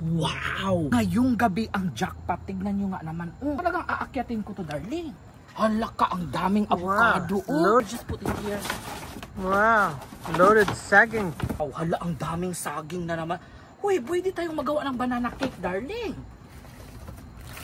Wow! Ngayong gabi ang jackpot. Tignan nyo nga naman. Talagang aakyatin ko to, darling. Hala ka, ang daming avocado. Wow. Just put it here. Wow. Loaded saging. Oh, hala, ang daming saging na naman. Uy, pwede tayong magawa ng banana cake, darling.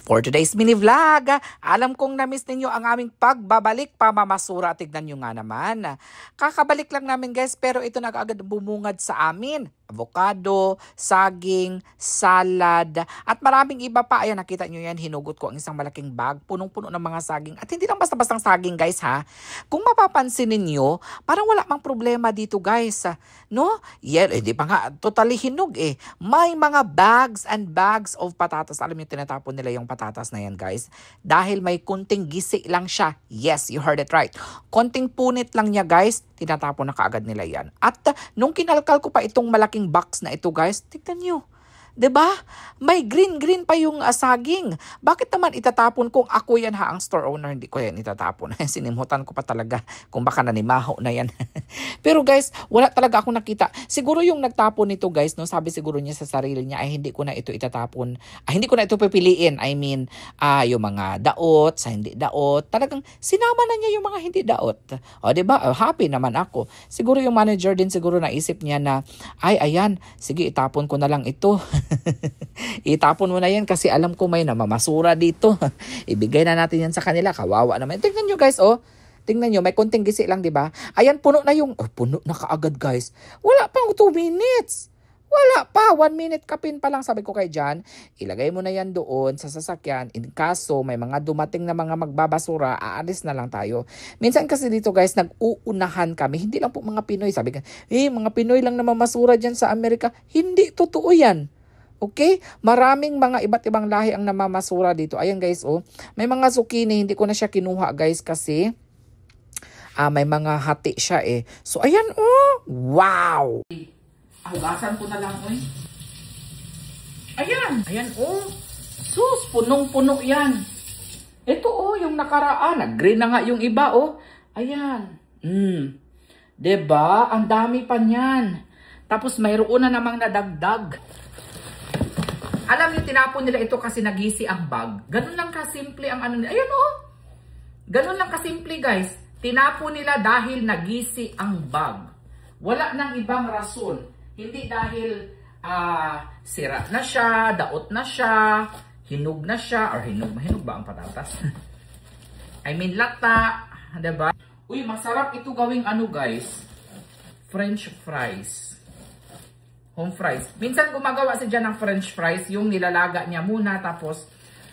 For today's mini vlog, alam kong na-miss ninyo ang aming pagbabalik pamamasura. Tignan nyo nga naman. Kakabalik lang namin guys, pero ito na agad bumungad sa amin. Avocado, saging, salad, at maraming iba pa. Ayan, nakita nyo yan, hinugot ko ang isang malaking bag, punong-puno ng mga saging. At hindi lang basta-bastang saging guys ha. Kung mapapansin ninyo, parang wala mang problema dito guys. No? Yeah, di pa nga, totally hinog eh. May mga bags and bags of patatas. Alam nyo, tinatapon nila yung patatas na yan guys. Dahil may kunting gisi lang siya. Yes, you heard it right. Konting punit lang niya guys, tinatapon na kaagad nila yan. At nung kinalkal ko pa itong malaking box na ito guys, tignan nyo. 'Di ba? May green pa yung saging. Bakit naman itatapon kung ako yan ha, ang store owner, hindi ko yan itatapon. Sinimutan ko pa talaga kung baka nanimaho na yan. Pero guys, wala talaga akong nakita. Siguro yung nagtapon nito guys, no, sabi siguro niya sa sarili niya ay hindi ko na ito itatapon. Hindi ko na ito pipiliin. I mean, yung mga daot, sa hindi daot. Talagang sinama na niya yung mga hindi daot. O 'di ba? Happy naman ako. Siguro yung manager din siguro naisip niya na ay ayan, sige itapon ko na lang ito. Itapon mo na yan kasi alam ko may namamasura dito. Ibigay na natin yan sa kanila. Kawawa naman. Tingnan nyo guys, oh. Tingnan nyo, may konting gisi lang, di ba? Ayan, puno na yung... Oh, puno na kaagad, guys. Wala pang 2 minutes. Wala pa. 1 minute kapin pa lang. Sabi ko kay Jan, ilagay mo na yan doon sa sasakyan. In kaso may mga dumating na mga magbabasura, aalis na lang tayo. Minsan kasi dito guys, nag-uunahan kami. Hindi lang po mga Pinoy. Sabi ka, mga Pinoy lang na mamasura dyan sa Amerika. Hindi totoo yan. Okay? Maraming mga iba't ibang lahi ang namamasura dito. Ayan guys, oh. May mga zucchini, hindi ko na siya kinuha guys kasi may mga hati siya eh. So ayan, oh. Wow! Hugasan ko na lang, eh. Ayan. Ayan, oh. Sus, punong-puno yan. Ito, oh, yung nakaraan. Nag-green na nga yung iba, oh. Ayan. Diba? Ang dami pa niyan. Tapos mayroon na namang nadagdag. Alam niyo, tinapon nila ito kasi nagisi ang bag. Ganun lang kasimple ang ano nila. Ayan oh. Ganun lang kasimple guys. Tinapon nila dahil nagisi ang bag. Wala nang ibang rason. Hindi dahil sira na siya, daot na siya, hinog na siya, or hinog ba ang patatas? I mean lata. Diba? Uy, masarap ito gawing ano guys. French fries. Home fries. Minsan gumagawa siya dyan ng french fries, yung nilalaga niya muna, tapos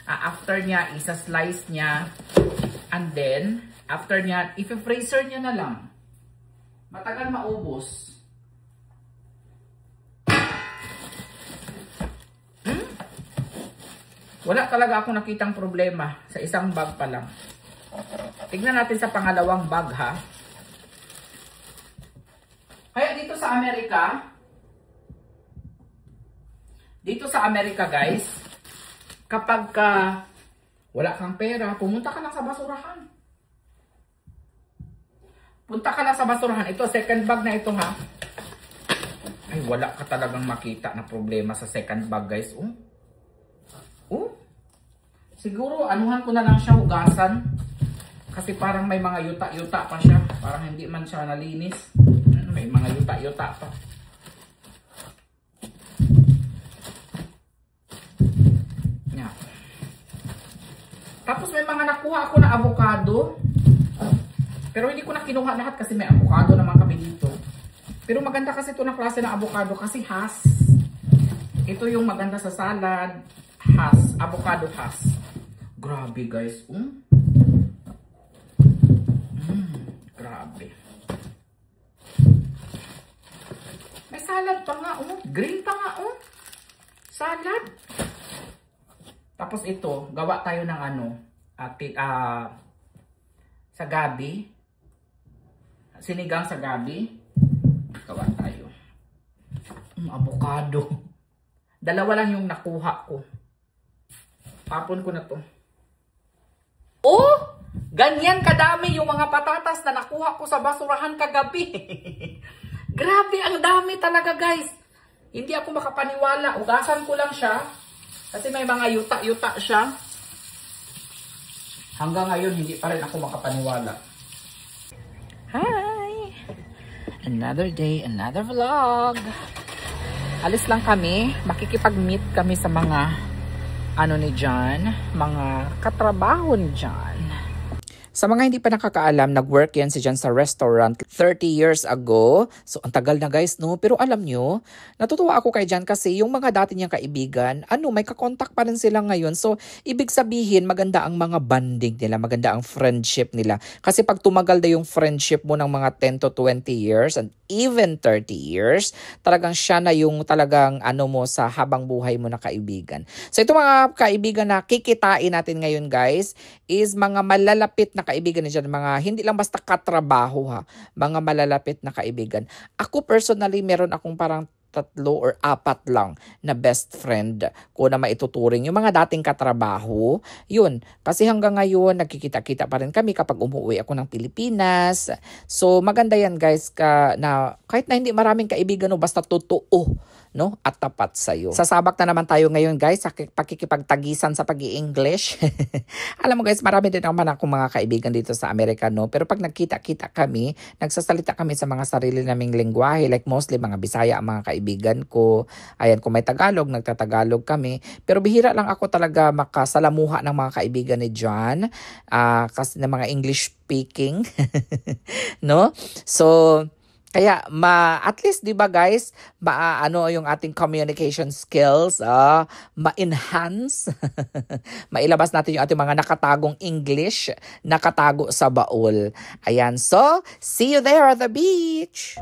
after niya, isa-slice niya, and then, after niya, i-freezer niya na lang. Matagal maubos. Wala talaga akong nakitang problema sa isang bag pa lang. Tignan natin sa pangalawang bag ha. Kaya dito sa Amerika guys, kapag wala kang pera, pumunta ka lang sa basurahan. Punta ka lang sa basurahan. Ito, second bag na ito ha. Ay, wala ka talagang makita na problema sa second bag guys. Siguro, anuhan ko na lang siya, hugasan. Kasi parang may mga yuta-yuta pa siya. Parang hindi man siya nalinis. May mga yuta-yuta pa. Tapos may mga nakuha ako na avocado. Pero hindi ko na kinuha lahat kasi may avocado naman kami dito. Pero maganda kasi ito na klase ng avocado kasi Hass. Ito yung maganda sa salad. Hass. Avocado Hass. Grabe guys. Grabe. May salad pa nga. Green pa nga. Salad. Tapos ito, gawa tayo ng sa gabi. Sinigang sa gabi. Gawa tayo. Avocado. Dalawa lang yung nakuha ko. Tapon ko na to. Oh! Ganyan kadami yung mga patatas na nakuha ko sa basurahan kagabi. Grabe, ang dami talaga guys. Hindi ako makapaniwala. Ugasan ko lang siya. Kasi may mga yuta-yuta siya. Hanggang ngayon, hindi pa rin ako makapaniwala. Hi! Another day, another vlog. Alis lang kami. Makikipag-meet kami sa mga ano ni John. Mga katrabaho ni John. Sa mga hindi pa nakakaalam, nag-work yan si John sa restaurant 30 years ago. So, ang tagal na guys, no? Pero alam nyo, natutuwa ako kay John kasi yung mga dati niyang kaibigan, may kakontak pa rin sila ngayon. So, ibig sabihin, maganda ang mga bonding nila, maganda ang friendship nila. Kasi pag tumagal na yung friendship mo ng mga 10 to 20 years and even 30 years, talagang siya na yung talagang mo sa habang buhay mo na kaibigan. So, ito mga kaibigan na kikitain natin ngayon guys, is mga malalapit na kaibigan ni John, mga hindi lang basta katrabaho ha, mga malalapit na kaibigan. Ako personally, meron akong parang 3 or 4 lang na best friend ko na maituturing. Yung mga dating katrabaho, yun. Kasi hanggang ngayon, nagkikita-kita pa rin kami kapag umuwi ako ng Pilipinas. So, maganda yan guys, na kahit na hindi maraming kaibigan, basta totoo, no? At tapat sa'yo. Sasabak na naman tayo ngayon guys sa pakikipagtagisan sa pag-i-English. Alam mo guys, marami din naman akong mga kaibigan dito sa Amerika, no? Pero pag nagkita-kita kami, nagsasalita kami sa mga sarili naming lengguwahe, like mostly mga Bisaya ang mga kaibigan ko. Ayan, kung may Tagalog, nagtatagalog kami. Pero bihira lang ako talaga makasalamuha ng mga kaibigan ni John. Kasi ng mga English speaking. No? So, kaya at least 'di ba guys, yung ating communication skills, ma-enhance. Mailabas natin yung ating mga nakatagong English, nakatago sa baul. Ayan, so see you there at the beach.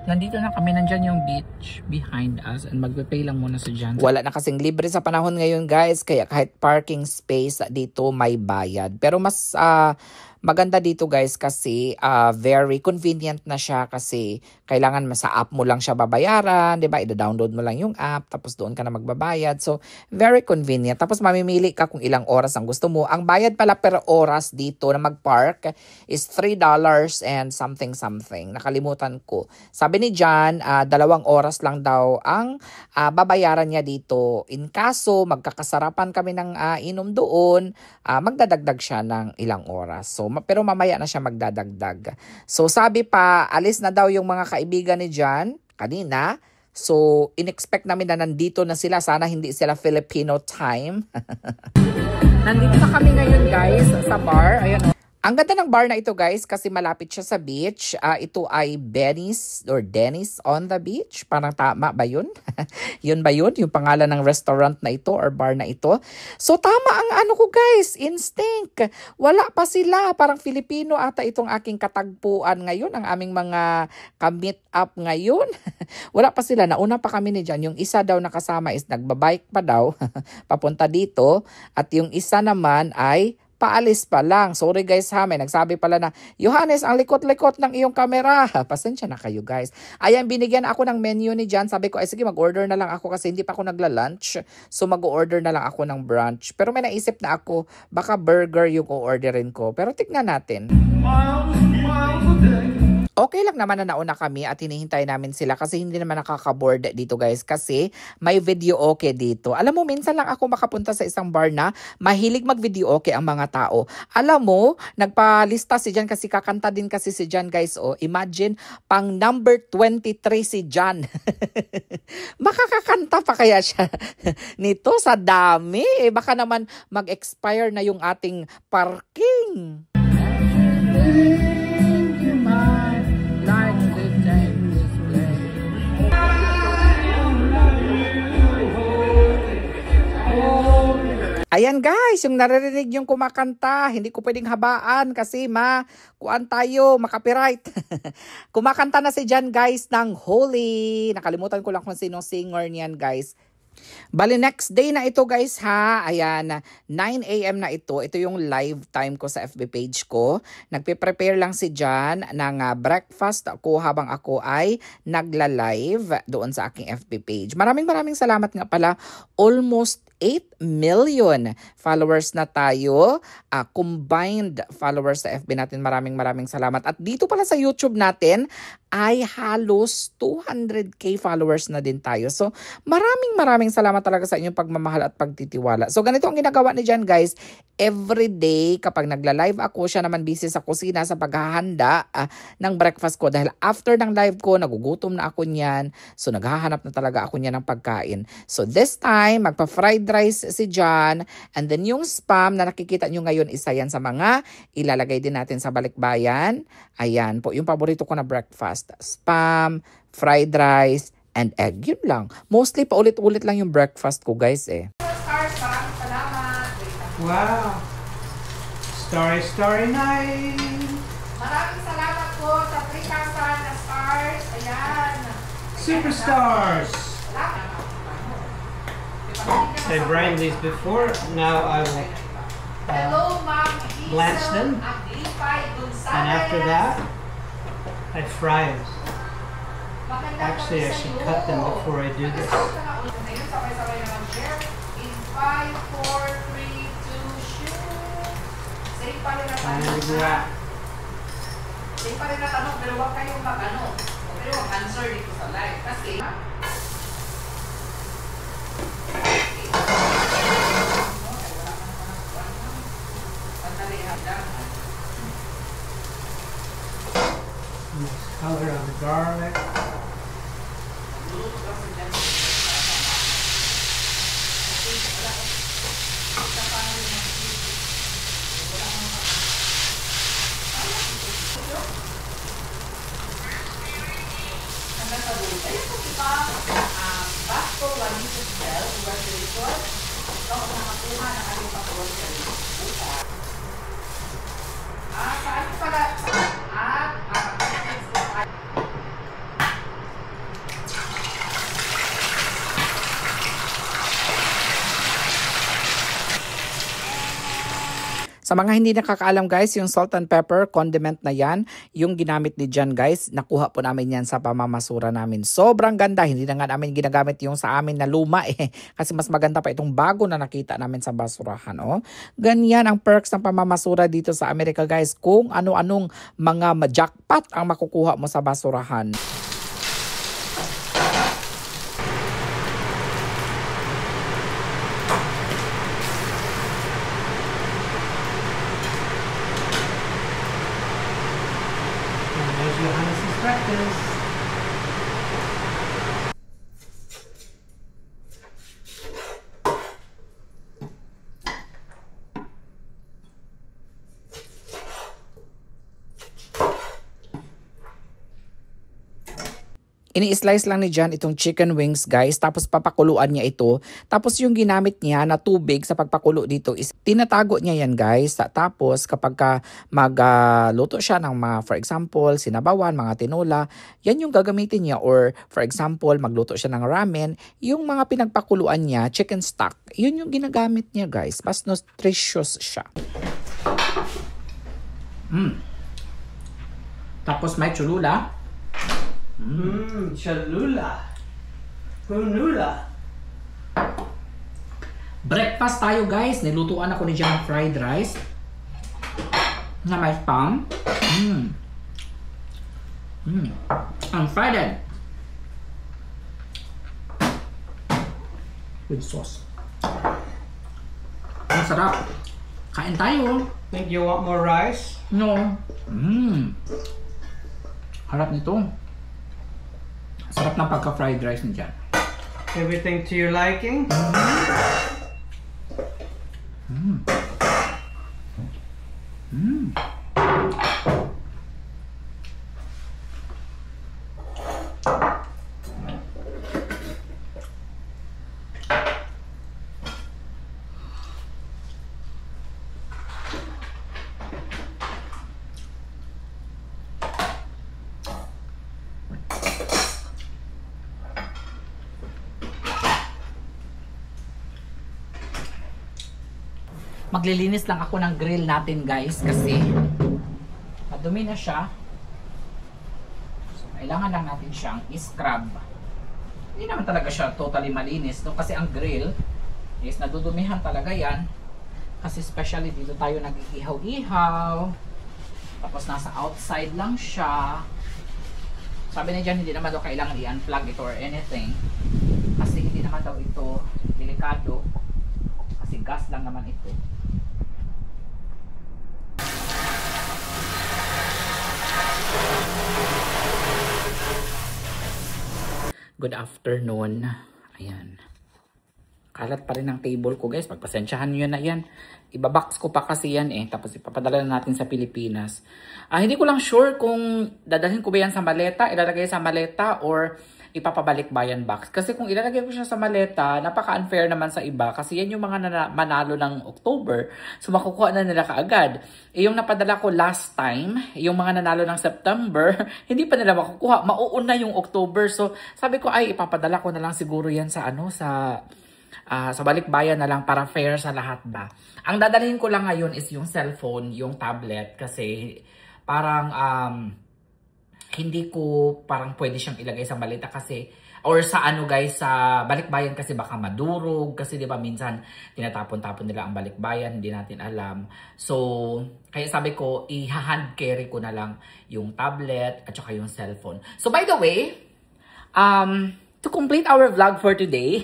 Nandito na kami, nandyan yung beach behind us and magpe-pay lang muna si John. Wala na kasing libre sa panahon ngayon guys, kaya kahit parking space dito may bayad. Pero mas maganda dito guys kasi very convenient na siya kasi kailangan sa app mo lang siya babayaran, 'di ba? I-download mo lang yung app tapos doon ka na magbabayad. So, very convenient. Tapos mamimili ka kung ilang oras ang gusto mo. Ang bayad pala per oras dito na mag-park is $3 and something. Nakalimutan ko. Sabi ni John, 2 oras lang daw ang babayaran niya dito. In kaso magkakasarapan kami ng inom doon, magdadagdag siya ng ilang oras. So, pero mamaya na siya magdadagdag. So sabi pa, alis na daw yung mga kaibigan ni John kanina. So in-expect namin na nandito na sila. Sana hindi sila Filipino time. Nandito na kami ngayon guys sa bar. Ayun. Ang ganda ng bar na ito guys kasi malapit siya sa beach. Ito ay Benny's or Denny's on the beach. Parang tama ba yun? Yun ba yun? Yung pangalan ng restaurant na ito or bar na ito. So tama ang ko guys, instinct. Wala pa sila. Parang Filipino ata itong aking katagpuan ngayon. Ang aming mga ka-meet up ngayon. Wala pa sila. Nauna pa kami ni John. Yung isa daw nakasama is nagbabike pa daw papunta dito. At yung isa naman ay paalis pa lang. Sorry guys ha, may nagsabi pala na, Johannes, ang likot-likot ng iyong camera. Pasensya na kayo guys. Ayan, binigyan ako ng menu ni John. Sabi ko, ay sige, mag-order na lang ako kasi hindi pa ako nagla-lunch. So mag-order na lang ako ng brunch. Pero may naisip na ako, baka burger yung o-orderin ko. Pero tignan natin. Okay lang naman na nauna kami at hinihintay namin sila kasi hindi naman nakaka-board dito guys kasi may video okay dito. Alam mo, minsan lang ako makapunta sa isang bar na mahilig mag-video okay ang mga tao. Alam mo, nagpalista si John kasi kakanta din kasi si John guys. Imagine, pang number 23 si John. Makakakanta pa kaya siya nito sa dami? Baka naman mag-expire na yung ating parking. Ayan guys, yung naririnig yung kumakanta, hindi ko pwedeng habaan kasi kuan tayo, makapiright. Kumakanta na si John guys ng Holy. Nakalimutan ko lang kung sinong singer niyan guys. Bali next day na ito guys ha. Ayan, 9 AM na ito. Ito yung live time ko sa FB page ko. Nagpe-prepare lang si John ng breakfast ko habang ako ay nagla-live doon sa aking FB page. Maraming salamat nga pala. Almost million followers na tayo. Combined followers sa FB natin. Maraming salamat. At dito pala sa YouTube natin ay halos 200k followers na din tayo. So maraming salamat talaga sa inyong pagmamahal at pagtitiwala. So ganito ang ginagawa ni Jan guys. Every day kapag nagla-live ako, siya naman busy sa kusina sa paghahanda ng breakfast ko. Dahil after ng live ko, nagugutom na ako niyan. So naghahanap na talaga ako niyan ng pagkain. So this time, magpa-fried rice si Jan. And then yung spam na nakikita nyo ngayon, isa yan sa mga ilalagay din natin sa balikbayan. Ayan po, yung paborito ko na breakfast. Spam, fried rice, and egg. Yun lang. Mostly paulit-ulit lang yung breakfast ko guys eh. Wow. Starry night. Maraming salamat po sa 3,000 na stars. Ayan. Superstars. I brined these before. Now I will blanch them. And after that, I fry them. Actually, I should cut them before I do this. Same pa rin na tanong, pero huwag kayong mag-ano. Pero huwag answer dito sa live. Kasi, Color on the garlic. sa mga hindi nakakaalam guys, yung salt and pepper condiment na yan, yung ginamit ni Jan guys, nakuha po namin yan sa pamamasura namin. Sobrang ganda, hindi na nga namin ginagamit yung sa amin na luma eh. Kasi mas maganda pa itong bago na nakita namin sa basurahan. Oh. Ganyan ang perks ng pamamasura dito sa Amerika guys, kung ano-anong mga jackpot ang makukuha mo sa basurahan. Johannes' breakfast. Ini-slice lang ni Jan itong chicken wings guys, tapos papakuluan niya ito. Tapos yung ginamit niya na tubig sa pagpakulo dito is tinatago niya yan guys. Tapos kapag magluto siya ng mga, for example, sinabawan, mga tinola, yan yung gagamitin niya. Or for example, magluto siya ng ramen, yung mga pinagpakuluan niya, chicken stock, yun yung ginagamit niya guys. Mas nutritious siya. Tapos may cholula. Cholula. Punula. Breakfast tayo guys. Nilutuan ako ni Jan fried rice na may spam. And fried egg with sauce. Ang sarap. Kain tayo. Think you want more rice? No. Harap nito. Sarap ng pagka-fried rice ni Jan. Everything to your liking? Maglilinis lang ako ng grill natin guys kasi madumi na siya. So, kailangan lang natin siyang i-scrub. Hindi naman talaga siya totally malinis no? Kasi ang grill Is nadudumihan talaga yan. Kasi especially dito tayo nag-ihaw-ihaw. Tapos nasa outside lang siya. Sabi na dyan, hindi naman daw kailangan i-unplug ito or anything. Kasi hindi naman daw ito delikado. Kasi gas lang naman ito. Good afternoon. Ayan. Kalat pa rin ang table ko guys. Pagpasensyahan nyo na yan. Ibabox ko pa kasi yan eh. Tapos ipapadala na natin sa Pilipinas. Hindi ko lang sure kung dadalhin ko ba yan sa maleta, ilalagay sa maleta, or ipapabalik ba yan box. Kasi kung ilalagay ko siya sa maleta, napaka-unfair naman sa iba. Kasi yan yung mga manalo ng October. So makukuha na nila kaagad. Yung napadala ko last time, yung mga nanalo ng September, hindi pa nila makukuha. Mauuna yung October. So sabi ko ay ipapadala ko na lang siguro yan sa sa balikbayan na lang para fair sa lahat ba. Ang dadalhin ko lang ngayon is yung cellphone, yung tablet, kasi parang hindi ko parang pwede siyang ilagay sa maleta kasi, or sa guys, sa balikbayan kasi baka madurog, kasi di ba minsan tinatapon-tapon nila ang balikbayan, hindi natin alam. So kaya sabi ko i-hand carry ko na lang yung tablet at saka yung cellphone. So by the way, to complete our vlog for today,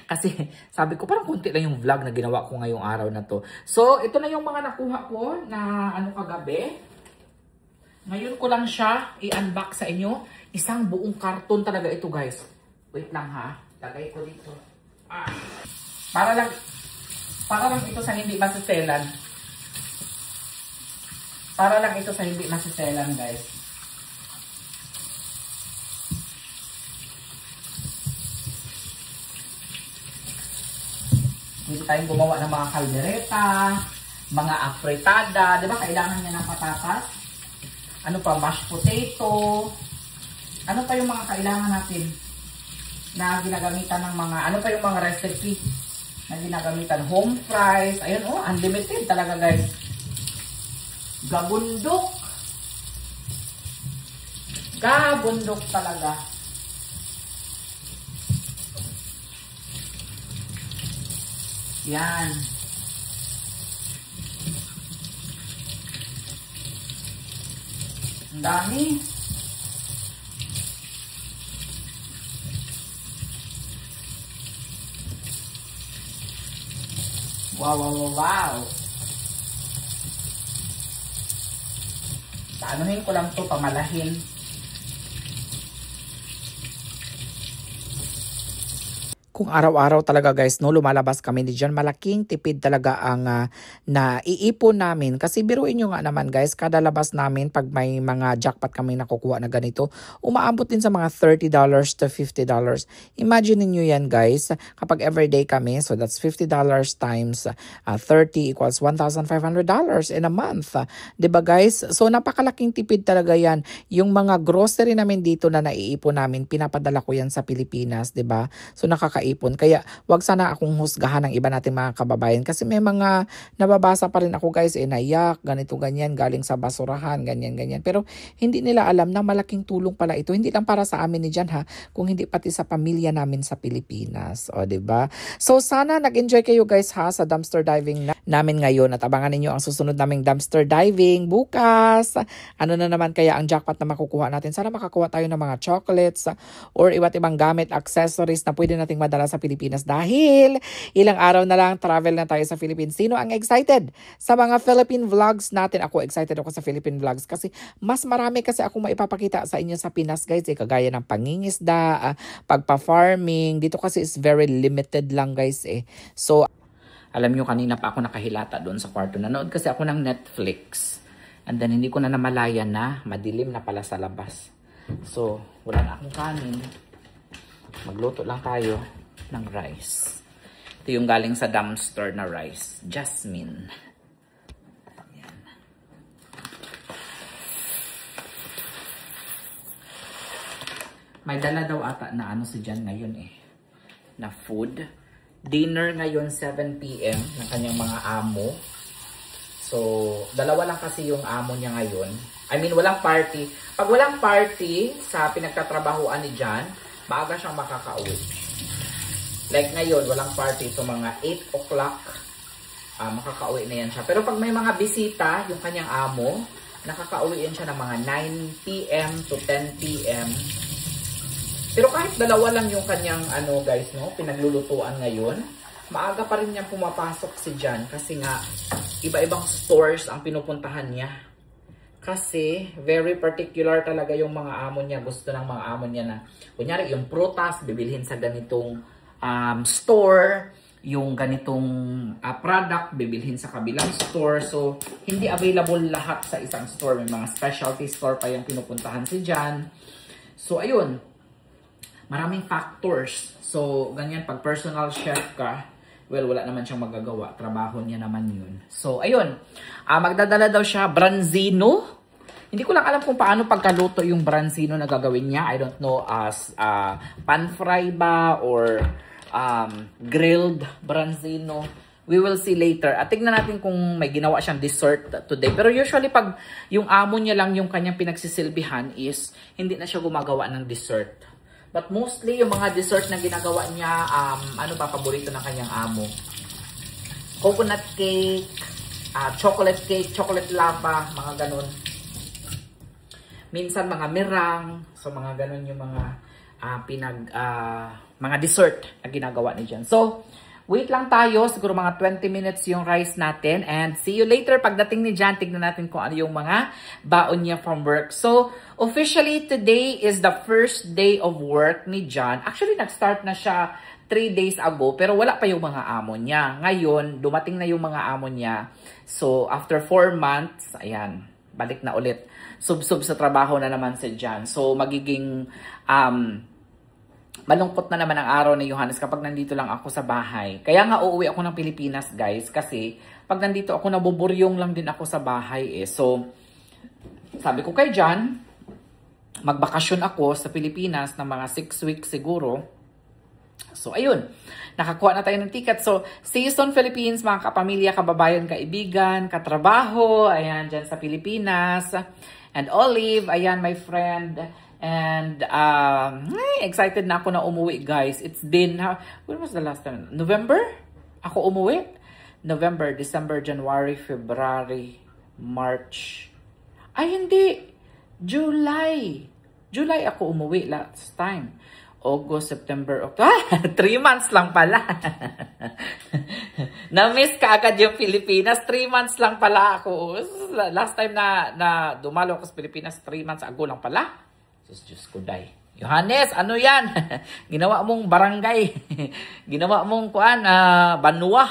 kasi sabi ko parang kunti lang yung vlog na ginawa ko ngayong araw na to. So, ito na yung mga nakuha ko na kagabi. Ngayon ko lang siya i-unbox sa inyo. Isang buong karton talaga ito guys. Wait lang ha. Lagay ko dito. Para lang ito sa hindi masiselan. Para lang ito sa hindi masiselan guys. Dito tayong gumawa ng mga kaldereta, mga afritada, di ba? Kailangan niya ng patatas. Ano pa? Mashed potato. Ano pa yung mga kailangan natin na ginagamitan ng mga, ano pa yung mga recipe na ginagamitan? Home fries. Ayun, oh, unlimited talaga guys. Gabundok. Gabundok talaga. Yan. Ang dami. Wow, wow, wow, wow. Paanuhin ko lang to, pamalahin. Kung araw-araw talaga guys, no, lumalabas kami di dyan, malaking tipid talaga ang naiipon namin. Kasi biruin nyo nga naman guys, kada labas namin, pag may mga jackpot kami nakukuha na ganito, umaabot din sa mga $30 to $50. Imagine niyo yan guys, kapag everyday kami, so that's $50 times 30 equals $1,500 in a month. Diba guys? So napakalaking tipid talaga yan. Yung mga grocery namin dito na naiipon namin, pinapadala ko yan sa Pilipinas, diba? So nakakaipon. Kaya wag sana akong husgahan ng iba nating mga kababayan kasi may mga nababasa pa rin ako guys, naiyak, ganito ganyan, galing sa basurahan, ganyan ganyan. Pero hindi nila alam na malaking tulong pala ito. Hindi lang para sa amin ni Jan ha, kung hindi pati sa pamilya namin sa Pilipinas. O diba? So sana nag-enjoy kayo guys ha sa dumpster diving namin ngayon at abangan ninyo ang susunod naming dumpster diving bukas. Ano na naman kaya ang jackpot na makukuha natin? Sana makakuha tayo ng mga chocolates or iba't ibang gamit, accessories na pwede nating madala sa Pilipinas dahil ilang araw na lang travel na tayo sa Philippines. Sino ang excited sa mga Philippine vlogs natin? Ako excited ako sa Philippine vlogs kasi mas marami kasi akong maipapakita sa inyo sa Pinas guys, kagaya ng pangingisda, pagpa-farming. Dito kasi is very limited lang guys eh. So alam nyo, kanina pa ako nakahilata doon sa kwarto. Nanood kasi ako ng Netflix. And then hindi ko na namalayan na madilim na pala sa labas. So wala na akong kanin. Magluto lang tayo ng rice. Ito yung galing sa dumpster na rice. Jasmine. Ayan. May dala daw ata na ano si Jan ngayon eh. Na food. Dinner ngayon 7 PM ng kanyang mga amo. So, dalawa lang kasi yung amo niya ngayon. I mean, walang party. Pag walang party sa pinagtatrabahuan ni Jan, maaga siyang makakauwi. Like ngayon, walang party. So mga 8 o'clock, makakauwi na yan siya. Pero pag may mga bisita, yung kanyang amo, nakakauwi yan siya ng mga 9 p.m. to 10 p.m. Pero kahit dalawa lang yung kanyang guys, no, pinaglulutuan ngayon, maaga pa rin niyang pumapasok si John kasi nga iba-ibang stores ang pinupuntahan niya. Kasi very particular talaga yung mga amo niya. Gusto ng mga amo niya na, kunyari yung prutas, bibilhin sa ganitong store, yung ganitong product, bibilhin sa kabilang store. So, hindi available lahat sa isang store. May mga specialty store pa yung pinupuntahan si John. So, ayun. Maraming factors. So, ganyan, pag personal chef ka, well, wala naman siyang magagawa. Trabaho niya naman yun. So, ayun. Magdadala daw siya branzino. Hindi ko lang alam kung paano pagkaluto yung branzino na gagawin niya. I don't know as pan-fry ba or grilled branzino. We will see later. At tignan natin kung may ginawa siyang dessert today. Pero usually pag yung amo niya lang yung kanyang pinagsisilbihan is hindi na siya gumagawa ng dessert. But mostly yung mga dessert na ginagawa niya, ano pa paborito ng kanyang amo? Coconut cake, chocolate cake, chocolate lava, mga ganun. Minsan mga mirang, so mga ganun yung mga mga dessert na ginagawa ni John. So, wait lang tayo. Siguro mga 20 minutes yung rice natin. And see you later. Pagdating ni John, tignan natin kung ano yung mga baon niya from work. So, officially, today is the first day of work ni John. Actually, nag-start na siya 3 days ago. Pero wala pa yung mga amo niya. Ngayon, dumating na yung mga amo niya. So, after 4 months, ayan, balik na ulit. Sub-sub sa trabaho na naman si John. So, magiging malungkot na naman ang araw ni Johannes kapag nandito lang ako sa bahay. Kaya nga uuwi ako ng Pilipinas, guys, kasi pag nandito ako, nabuburyong lang din ako sa bahay eh. So, sabi ko kay John, magbakasyon ako sa Pilipinas ng mga 6 weeks siguro. So, ayun. Nakakuha na tayo ng ticket. So, see you soon, Philippines, mga kapamilya, kababayan, kaibigan, katrabaho, ayan, dyan sa Pilipinas. And Olive, ayan, my friend. And excited na ako na umuwi, guys. It's been, when was the last time? November? Ako umuwi? November, December, January, February, March. Ay, hindi. July. July ako umuwi last time. August, September, October. 3 months lang pala. Na-miss ka agad yung Pilipinas. 3 months lang pala ako. Last time na dumalo ako sa Pilipinas, 3 months ago lang pala. Diyos ko, day. Johannes, ano yan? Ginawa mong barangay. Ginawa mong banwa.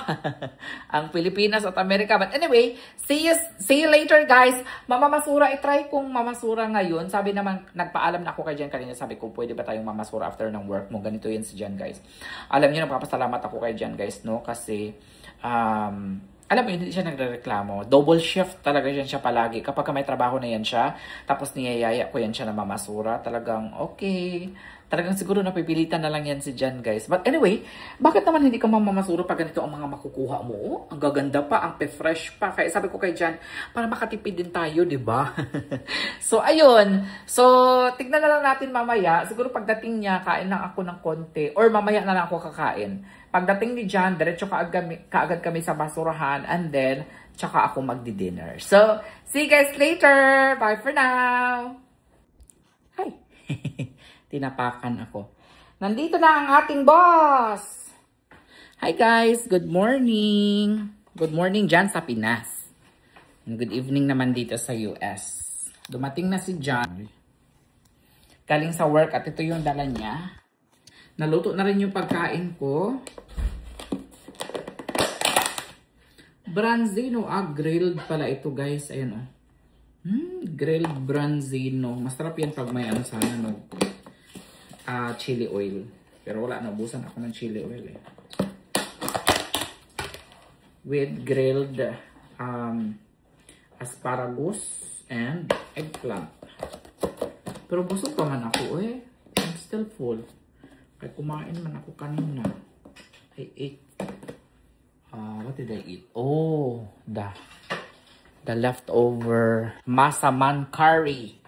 Ang Pilipinas at Amerika. But anyway, see you later, guys. Mamamasura, itry kong mamasura ngayon. Sabi naman, nagpaalam na ako kay Jen kanina. Sabi ko, pwede ba tayong mamasura after ng work mo? Ganito yun si Jen, guys. Alam niyo, nagpapasalamat ako kay Jen, guys, no? Kasi, alam mo, hindi siya nagrereklamo. Double shift talaga siya palagi. Kapag may trabaho na yan siya, tapos niyayaya ko yan siya na mamasura, talagang okay. Talagang siguro napipilitan na lang yan si Jan, guys. But anyway, bakit naman hindi ka mamamasura pag ganito ang mga makukuha mo? Ang gaganda pa, ang pe-fresh pa. Kaya sabi ko kay Jan, para makatipid din tayo, di ba? So, ayun. So, tignan na lang natin mamaya. Siguro pagdating niya, kain lang ako ng konti. Or mamaya na lang ako kakain. Pagdating ni John, diretso kaagad kami sa basurahan and then, tsaka ako magdi-dinner. So, see you guys later! Bye for now! Hi! Tinapakan ako. Nandito na ang ating boss! Hi guys! Good morning! Good morning dyan sa Pinas. And good evening naman dito sa US. Dumating na si John. Galing sa work at ito yung dala niya. Naluto na rin yung pagkain ko. Branzino. Grilled pala ito, guys. Ayan, grilled branzino. Masarap yan pag may sana, no? Chili oil. Pero wala, naubusan ako ng chili oil, eh. With grilled asparagus and eggplant. Pero busog pa man ako, eh. I'm still full. Kaya kumain man ako kanina. I ate. What did I eat? Oh, the leftover masaman curry.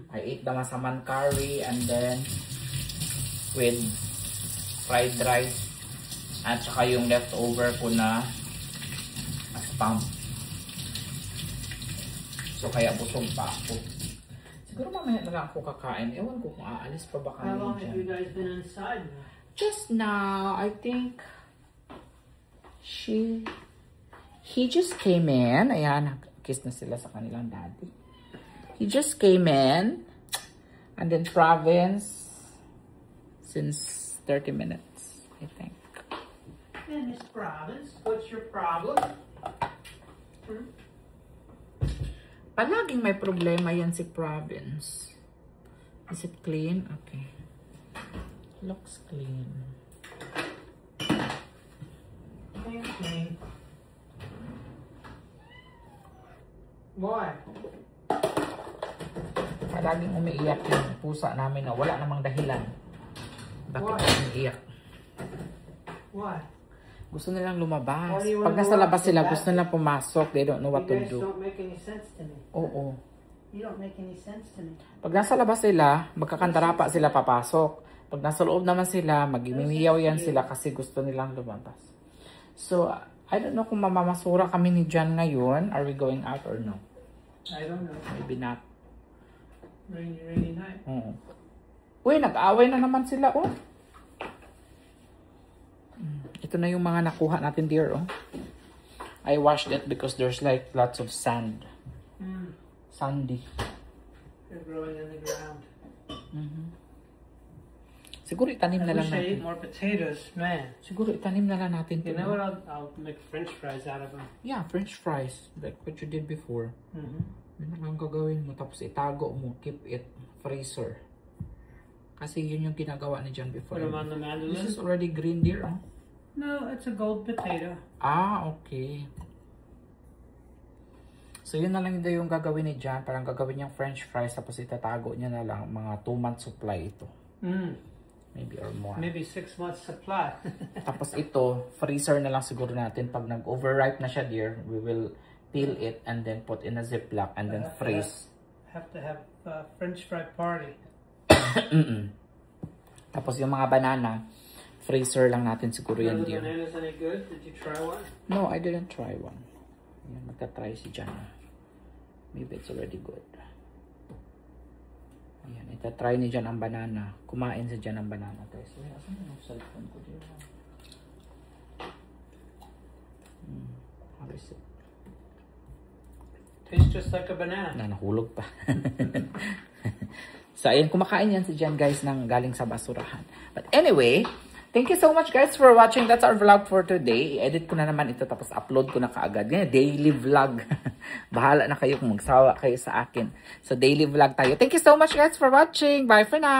I ate the masaman curry and then with fried rice. At saka yung leftover ko na spam. So kaya busog pa ako. Siguro mamaya na lang ako kakain. Ewan ko kung aalis pa ba kami dyan. How long have you guys been inside? Just now, I think he just came in. Ayan, kiss na sila sa kanilang daddy. He just came in. And then Province since 30 minutes, I think. Yeah, Miss Province, what's your problem? Palaging may problema yan si Province. Is it clean? Okay. Looks clean. Clean. Why? Palaging umiiyak yung pusa namin na wala namang dahilan. Bakit umiiyak? Why? Gusto nilang lumabas. Pag nasa labas sila, gusto nilang pumasok. They don't know what to do. You guys don't make any sense to me. Oo. You don't make any sense to me. Pag nasa labas sila, magkakantarapa sila papasok. Pag nasa loob naman sila, magmimiyaw yan sila kasi gusto nilang lumabas. So, I don't know kung mamamasura kami ni John ngayon. Are we going out or no? I don't know. Maybe not. Rainy night. Oo. Uy, nag-away na naman sila, oh. Ito na yung mga nakuha natin, dear, oh. I washed it because there's like lots of sand. Sandy. They're growing in the ground. Siguro itanim na lang I wish I natin. ate more potatoes, man. Siguro itanim na lang natin. You know what? I'll make French fries out of them. Yeah, French fries. Like what you did before. Yun na lang gagawin mo. Tapos itago mo. Keep it. Freezer. Kasi yun yung ginagawa ni John before. Put them on the mandolin. This is already green, dear, oh. No, it's a gold potato. Ah, okay. So, yun na lang daw yung gagawin ni John. Parang gagawin niyang French fries. Tapos itatago niya na lang mga 2-month supply ito. Maybe or more. Maybe 6 months supply. Tapos ito, freezer na lang siguro natin. Pag nag-overripe na siya, dear, we will peel it and then put in a ziploc and then freeze. Have to have a French fry party. Tapos yung mga banana, freezer lang natin siguro yan, dear. Are the bananas any good? Did you try one? No, I didn't try one. Yan, magta-try si John. Maybe it's already good. Ayan, ita-try ni John ang banana. Kumain si John ang banana. Guys, asan yung cellphone ko dito? How is it? Tastes just like a banana. Nahulog pa. So, ayan, kumakain yan si John, guys, nang galing sa basurahan. But anyway, thank you so much, guys, for watching. That's our vlog for today. I-edit ko na naman ito, tapos upload ko na kaagad. Ganyan, daily vlog. Bahala na kayo kung magsawa kayo sa akin. So, daily vlog tayo. Thank you so much, guys, for watching. Bye for now.